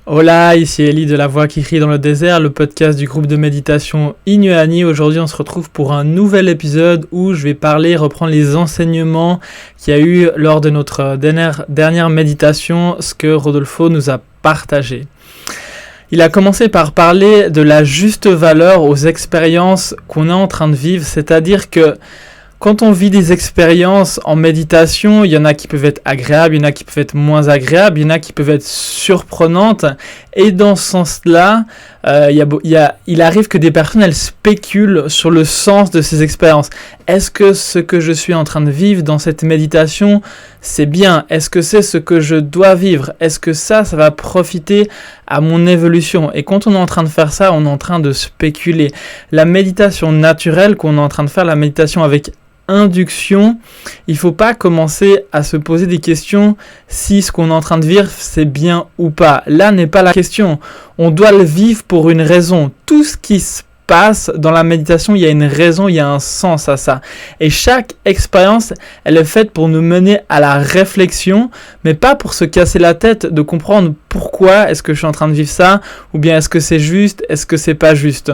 Hola, ici Elie de La Voix qui crie dans le désert, le podcast du groupe de méditation Inuani. Aujourd'hui, on se retrouve pour un nouvel épisode où je vais reprendre les enseignements qu'il y a eu lors de notre dernière méditation, ce que Rodolfo nous a partagé. Il a commencé par parler de la juste valeur aux expériences qu'on est en train de vivre, c'est-à-dire que quand on vit des expériences en méditation, il y en a qui peuvent être agréables, il y en a qui peuvent être moins agréables, il y en a qui peuvent être surprenantes. Et dans ce sens-là, il arrive que des personnes elles spéculent sur le sens de ces expériences. Est-ce que ce que je suis en train de vivre dans cette méditation, c'est bien? Est-ce que c'est ce que je dois vivre? Est-ce que ça va profiter à mon évolution? Et quand on est en train de faire ça, on est en train de spéculer. La méditation naturelle qu'on est en train de faire, la méditation avec induction, il faut pas commencer à se poser des questions si ce qu'on est en train de vivre c'est bien ou pas. Là n'est pas la question. On doit le vivre pour une raison. Tout ce qui se passe dans la méditation, il y a une raison, il y a un sens à ça. Et chaque expérience, elle est faite pour nous mener à la réflexion, mais pas pour se casser la tête de comprendre pourquoi est-ce que je suis en train de vivre ça, ou bien est-ce que c'est juste, est-ce que c'est pas juste.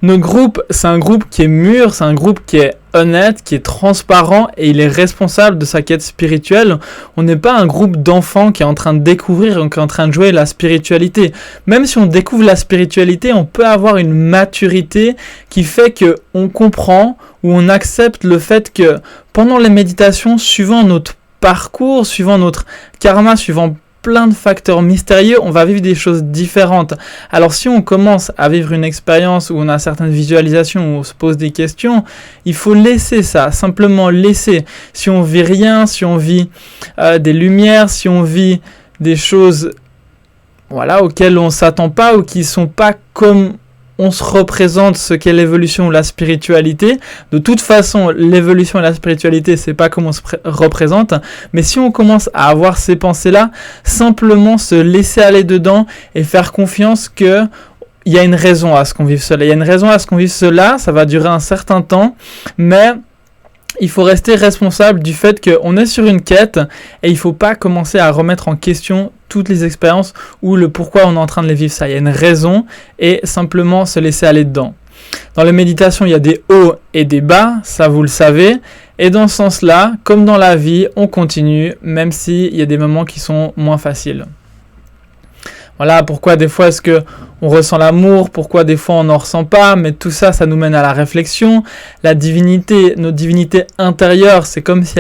Notre groupe, c'est un groupe qui est mûr, c'est un groupe qui est honnête, qui est transparent et il est responsable de sa quête spirituelle. On n'est pas un groupe d'enfants qui est en train de découvrir, qui est en train de jouer la spiritualité. Même si on découvre la spiritualité, on peut avoir une maturité qui fait que on comprend ou on accepte le fait que pendant les méditations, suivant notre parcours, suivant notre karma, suivant plein de facteurs mystérieux, on va vivre des choses différentes. Alors si on commence à vivre une expérience où on a certaines visualisations, où on se pose des questions, il faut laisser ça, simplement laisser. Si on vit rien, si on vit des lumières, si on vit des choses auxquelles on ne s'attend pas ou qui ne sont pas comme on se représente ce qu'est l'évolution ou la spiritualité. De toute façon, l'évolution et la spiritualité, c'est pas comme on se représente. Mais si on commence à avoir ces pensées-là, simplement se laisser aller dedans et faire confiance que il y a une raison à ce qu'on vive cela. Il y a une raison à ce qu'on vive cela. Ça va durer un certain temps, mais il faut rester responsable du fait qu'on est sur une quête et il ne faut pas commencer à remettre en question toutes les expériences ou le pourquoi on est en train de les vivre. Ça, il y a une raison et simplement se laisser aller dedans. Dans les méditations, il y a des hauts et des bas, ça vous le savez. Et dans ce sens-là, comme dans la vie, on continue même s'il y a des moments qui sont moins faciles. Voilà pourquoi des fois est-ce que on ressent l'amour, pourquoi des fois on n'en ressent pas, mais tout ça, ça nous mène à la réflexion. La divinité, notre divinité intérieure, c'est comme si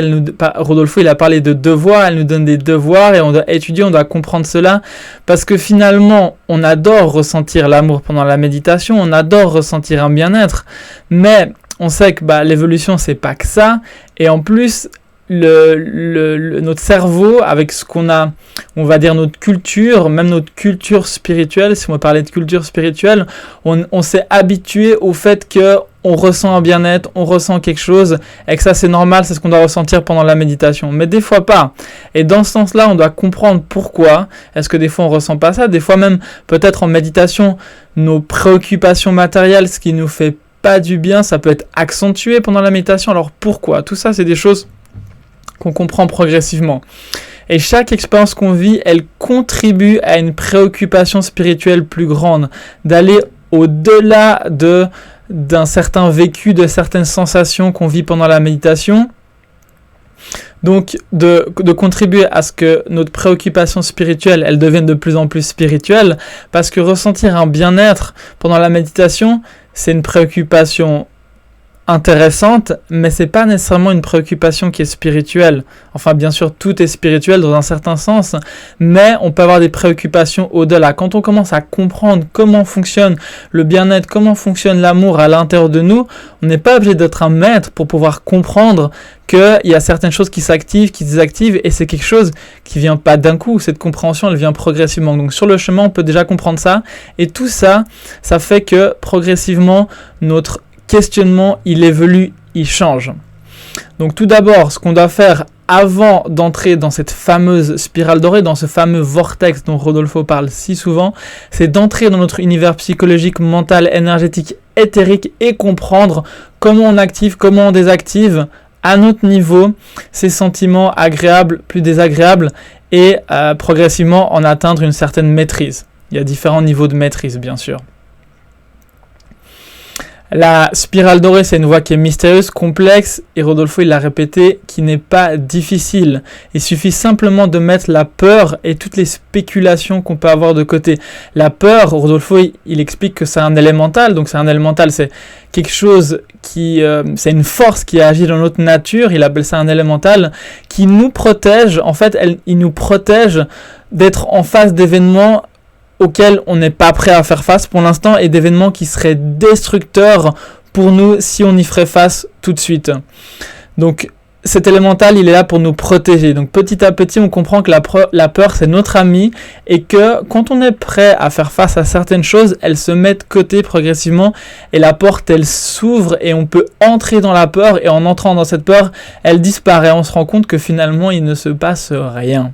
Rodolfo il a parlé de devoirs, elle nous donne des devoirs et on doit étudier, on doit comprendre cela, parce que finalement, on adore ressentir l'amour pendant la méditation, on adore ressentir un bien-être, mais on sait que l'évolution c'est pas que ça, et en plus, notre cerveau, avec ce qu'on a, on va dire notre culture, même notre culture spirituelle, si on va parler de culture spirituelle, on s'est habitué au fait que on ressent un bien-être, on ressent quelque chose, et que ça c'est normal, c'est ce qu'on doit ressentir pendant la méditation. Mais des fois pas. Et dans ce sens-là, on doit comprendre pourquoi. Est-ce que des fois on ressent pas ça? Des fois même, peut-être en méditation, nos préoccupations matérielles, ce qui nous fait pas du bien, ça peut être accentué pendant la méditation. Alors pourquoi? Tout ça, c'est des choses qu'on comprend progressivement. Et chaque expérience qu'on vit, elle contribue à une préoccupation spirituelle plus grande, d'aller au-delà d'un certain vécu, de certaines sensations qu'on vit pendant la méditation. Donc, de contribuer à ce que notre préoccupation spirituelle, elle devienne de plus en plus spirituelle, parce que ressentir un bien-être pendant la méditation, c'est une préoccupation intéressante, mais c'est pas nécessairement une préoccupation qui est spirituelle. Enfin, bien sûr, tout est spirituel dans un certain sens, mais on peut avoir des préoccupations au-delà. Quand on commence à comprendre comment fonctionne le bien-être, comment fonctionne l'amour à l'intérieur de nous, on n'est pas obligé d'être un maître pour pouvoir comprendre qu'il y a certaines choses qui s'activent, qui se désactivent, et c'est quelque chose qui vient pas d'un coup. Cette compréhension, elle vient progressivement. Donc sur le chemin, on peut déjà comprendre ça, et tout ça, ça fait que progressivement, notre questionnement, il évolue, il change. Donc tout d'abord, ce qu'on doit faire avant d'entrer dans cette fameuse spirale dorée, dans ce fameux vortex dont Rodolfo parle si souvent, c'est d'entrer dans notre univers psychologique, mental, énergétique, éthérique et comprendre comment on active, comment on désactive à notre niveau ces sentiments agréables, plus désagréables, et progressivement en atteindre une certaine maîtrise. Il y a différents niveaux de maîtrise, bien sûr. La spirale dorée, c'est une voie qui est mystérieuse, complexe, et Rodolfo, il l'a répété, qui n'est pas difficile. Il suffit simplement de mettre la peur et toutes les spéculations qu'on peut avoir de côté. La peur, Rodolfo, il explique que c'est un élémental, donc c'est un élémental, c'est quelque chose qui, c'est une force qui agit dans notre nature, il appelle ça un élémental, qui nous protège, en fait, il nous protège d'être en face d'événements auxquels on n'est pas prêt à faire face pour l'instant et d'événements qui seraient destructeurs pour nous si on y ferait face tout de suite. Donc cet élémental, il est là pour nous protéger. Donc petit à petit, on comprend que la peur, c'est notre amie et que quand on est prêt à faire face à certaines choses, elle se met de côté progressivement et la porte, elle s'ouvre et on peut entrer dans la peur et en entrant dans cette peur, elle disparaît. On se rend compte que finalement, il ne se passe rien.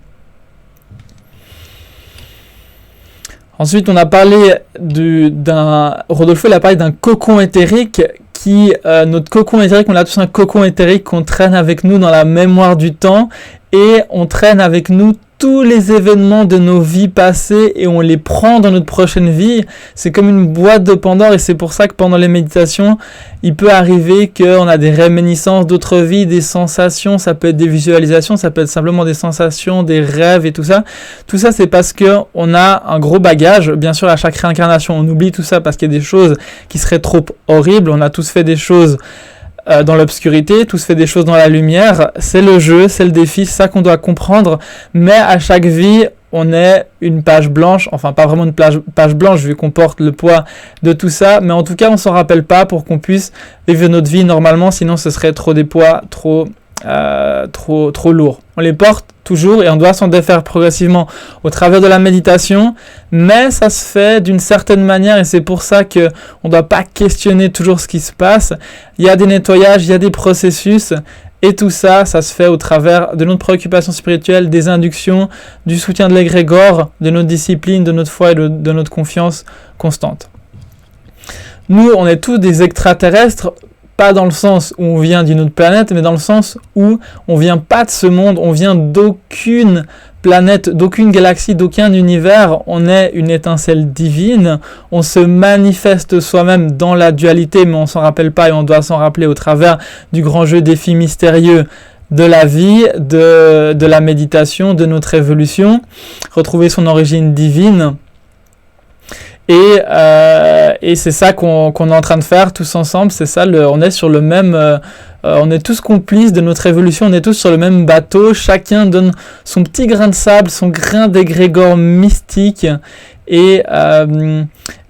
Ensuite, on a parlé Rodolfo, il a parlé d'un cocon éthérique notre cocon éthérique, on a tous un cocon éthérique qu'on traîne avec nous dans la mémoire du temps et on traîne avec nous tous les événements de nos vies passées et on les prend dans notre prochaine vie. C'est comme une boîte de Pandore et c'est pour ça que pendant les méditations, il peut arriver qu'on a des réminiscences d'autres vies, des sensations, ça peut être des visualisations, ça peut être simplement des sensations, des rêves et tout ça. Tout ça, c'est parce qu'on a un gros bagage. Bien sûr, à chaque réincarnation, on oublie tout ça parce qu'il y a des choses qui seraient trop horribles. On a tous fait des choses dans l'obscurité, tous fait des choses dans la lumière, c'est le jeu, c'est le défi, c'est ça qu'on doit comprendre, mais à chaque vie, on est une page blanche, enfin pas vraiment une page blanche vu qu'on porte le poids de tout ça, mais en tout cas on s'en rappelle pas pour qu'on puisse vivre notre vie normalement, sinon ce serait trop des poids, trop lourds. On les porte toujours et on doit s'en défaire progressivement au travers de la méditation, mais ça se fait d'une certaine manière et c'est pour ça que on ne doit pas questionner toujours ce qui se passe. Il y a des nettoyages, il y a des processus et tout ça, ça se fait au travers de notre préoccupation spirituelle, des inductions, du soutien de l'égrégore, de notre discipline, de notre foi et de notre confiance constante. Nous, on est tous des extraterrestres, pas dans le sens où on vient d'une autre planète, mais dans le sens où on vient pas de ce monde, on vient d'aucune planète, d'aucune galaxie, d'aucun univers, on est une étincelle divine, on se manifeste soi-même dans la dualité, mais on s'en rappelle pas et on doit s'en rappeler au travers du grand jeu défi mystérieux de la vie, de la méditation, de notre évolution, retrouver son origine divine. Et c'est ça qu'on est en train de faire tous ensemble, c'est ça, on est sur le même, on est tous complices de notre évolution, on est tous sur le même bateau, chacun donne son petit grain de sable, son grain d'égrégore mystique, et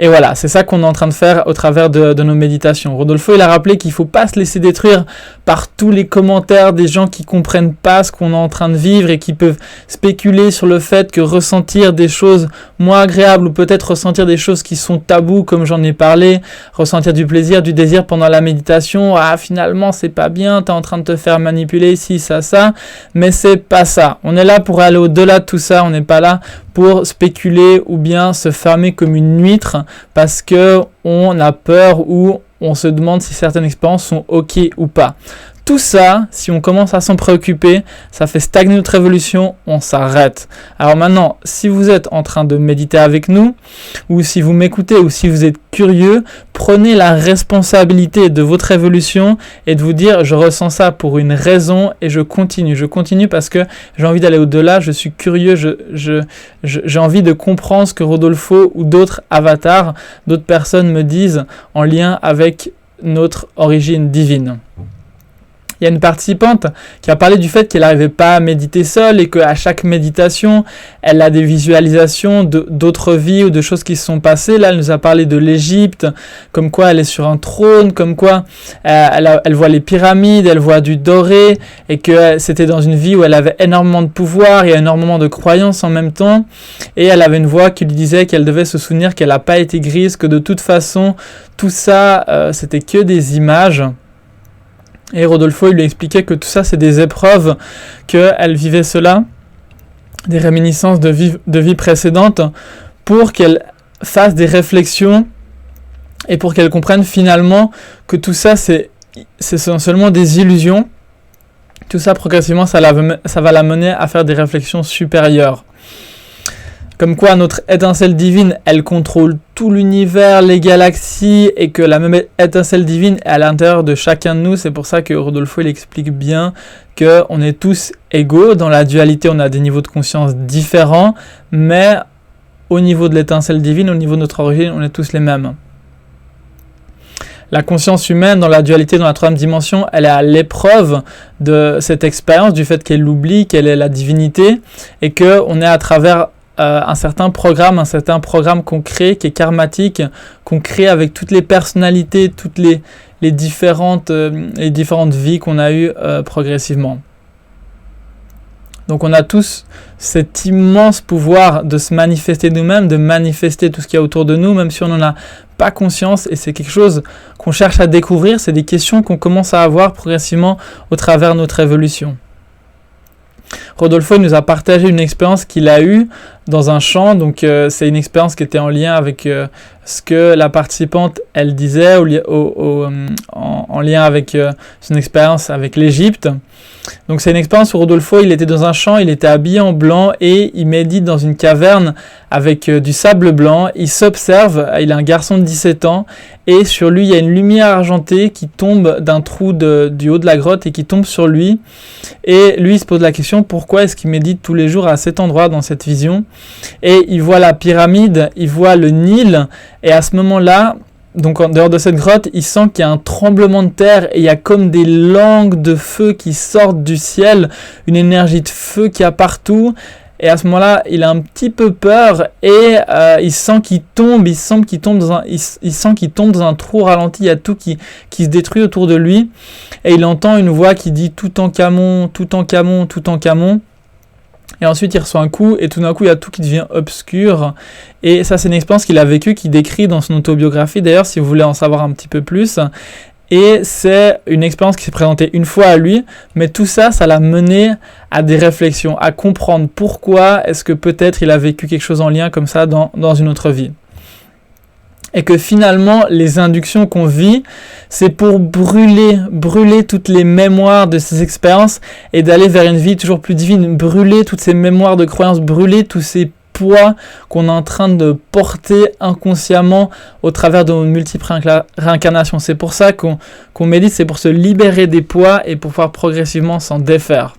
voilà, c'est ça qu'on est en train de faire au travers de nos méditations. Rodolfo, il a rappelé qu'il ne faut pas se laisser détruire par tous les commentaires des gens qui ne comprennent pas ce qu'on est en train de vivre et qui peuvent spéculer sur le fait que ressentir des choses moins agréables ou peut-être ressentir des choses qui sont tabous, comme j'en ai parlé, ressentir du plaisir, du désir pendant la méditation, finalement c'est pas bien, tu es en train de te faire manipuler, ci, ça, mais c'est pas ça. On est là pour aller au-delà de tout ça, on n'est pas là pour spéculer ou bien se fermer comme une huître parce que on a peur ou on se demande si certaines expériences sont ok ou pas. Tout ça, si on commence à s'en préoccuper, ça fait stagner notre évolution, on s'arrête. Alors maintenant, si vous êtes en train de méditer avec nous, ou si vous m'écoutez, ou si vous êtes curieux, prenez la responsabilité de votre évolution et de vous dire, je ressens ça pour une raison et je continue. Je continue parce que j'ai envie d'aller au-delà, je suis curieux, j'ai envie de comprendre ce que Rodolfo ou d'autres avatars, d'autres personnes me disent en lien avec notre origine divine. Il y a une participante qui a parlé du fait qu'elle n'arrivait pas à méditer seule et qu'à chaque méditation, elle a des visualisations d'autres vies ou de choses qui se sont passées. Là, elle nous a parlé de l'Égypte, comme quoi elle est sur un trône, comme quoi elle voit les pyramides, elle voit du doré et que c'était dans une vie où elle avait énormément de pouvoir et énormément de croyances en même temps. Et elle avait une voix qui lui disait qu'elle devait se souvenir qu'elle n'a pas été grise, que de toute façon, tout ça, c'était que des images. Et Rodolfo, il lui expliquait que tout ça, c'est des épreuves, qu'elle vivait cela, des réminiscences de vie précédentes, pour qu'elle fasse des réflexions et pour qu'elle comprenne finalement que tout ça, c'est seulement des illusions, Tout ça, progressivement, ça va la mener à faire des réflexions supérieures. Comme quoi notre étincelle divine, elle contrôle tout l'univers, les galaxies, et que la même étincelle divine est à l'intérieur de chacun de nous. C'est pour ça que Rodolfo il explique bien qu'on est tous égaux. Dans la dualité, on a des niveaux de conscience différents, mais au niveau de l'étincelle divine, au niveau de notre origine, on est tous les mêmes. La conscience humaine, dans la dualité, dans la troisième dimension, elle est à l'épreuve de cette expérience, du fait qu'elle l'oublie, qu'elle est la divinité, et qu'on est à travers un certain programme qu'on crée, qui est karmatique, qu'on crée avec toutes les personnalités, toutes les différentes vies qu'on a eues progressivement. Donc on a tous cet immense pouvoir de se manifester nous-mêmes, de manifester tout ce qu'il y a autour de nous, même si on n'en a pas conscience, et c'est quelque chose qu'on cherche à découvrir, c'est des questions qu'on commence à avoir progressivement au travers de notre évolution. Rodolfo il nous a partagé une expérience qu'il a eue dans un champ, donc c'est une expérience qui était en lien avec ce que la participante elle disait, en lien avec son expérience avec l'Égypte. Donc c'est une expérience où Rodolfo il était dans un champ, il était habillé en blanc et il médite dans une caverne avec du sable blanc. Il s'observe, il est un garçon de 17 ans et sur lui il y a une lumière argentée qui tombe d'un trou du haut de la grotte et qui tombe sur lui. Et lui il se pose la question, pourquoi est-ce qu'il médite tous les jours à cet endroit dans cette vision? Et il voit la pyramide, il voit le Nil, et à ce moment-là, donc en dehors de cette grotte, il sent qu'il y a un tremblement de terre et il y a comme des langues de feu qui sortent du ciel, une énergie de feu qui a partout. Et à ce moment-là, il a un petit peu peur et il sent qu'il tombe, il sent qu'il tombe dans un trou ralenti, il y a tout qui se détruit autour de lui. Et il entend une voix qui dit Toutankhamon, Toutankhamon, Toutankhamon. Et ensuite, il reçoit un coup, et tout d'un coup, il y a tout qui devient obscur. Et ça, c'est une expérience qu'il a vécue, qu'il décrit dans son autobiographie, d'ailleurs, si vous voulez en savoir un petit peu plus. Et c'est une expérience qui s'est présentée une fois à lui, mais tout ça, ça l'a mené à des réflexions, à comprendre pourquoi est-ce que peut-être il a vécu quelque chose en lien comme ça dans une autre vie. Et que finalement, les inductions qu'on vit, c'est pour brûler toutes les mémoires de ces expériences et d'aller vers une vie toujours plus divine, brûler toutes ces mémoires de croyances, brûler tous ces poids qu'on est en train de porter inconsciemment au travers de nos multiples réincarnations. C'est pour ça qu'on médite, c'est pour se libérer des poids et pour pouvoir progressivement s'en défaire.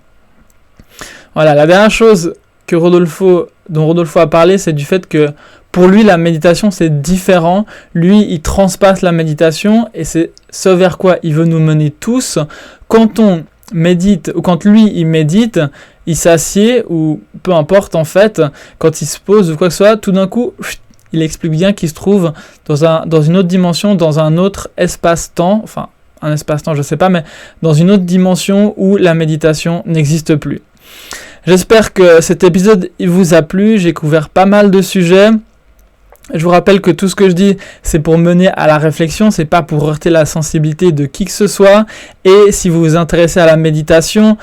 Voilà, la dernière chose dont Rodolfo a parlé, c'est du fait que pour lui, la méditation, c'est différent. Lui, il transpasse la méditation et c'est ce vers quoi il veut nous mener tous. Quand on médite, ou quand lui, il médite, il s'assied, ou peu importe en fait, quand il se pose ou quoi que ce soit, tout d'un coup, il explique bien qu'il se trouve dans une autre dimension, dans un autre espace-temps, enfin, un espace-temps, je sais pas, mais dans une autre dimension où la méditation n'existe plus. J'espère que cet épisode il vous a plu, j'ai couvert pas mal de sujets. Je vous rappelle que tout ce que je dis, c'est pour mener à la réflexion, c'est pas pour heurter la sensibilité de qui que ce soit. Et si vous vous intéressez à la méditation,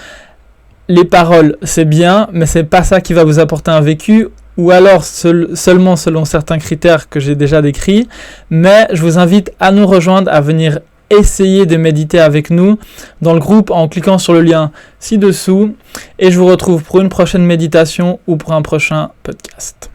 les paroles, c'est bien, mais c'est pas ça qui va vous apporter un vécu, ou alors seulement selon certains critères que j'ai déjà décrits. Mais je vous invite à nous rejoindre, à venir essayer de méditer avec nous dans le groupe en cliquant sur le lien ci-dessous. Et je vous retrouve pour une prochaine méditation ou pour un prochain podcast.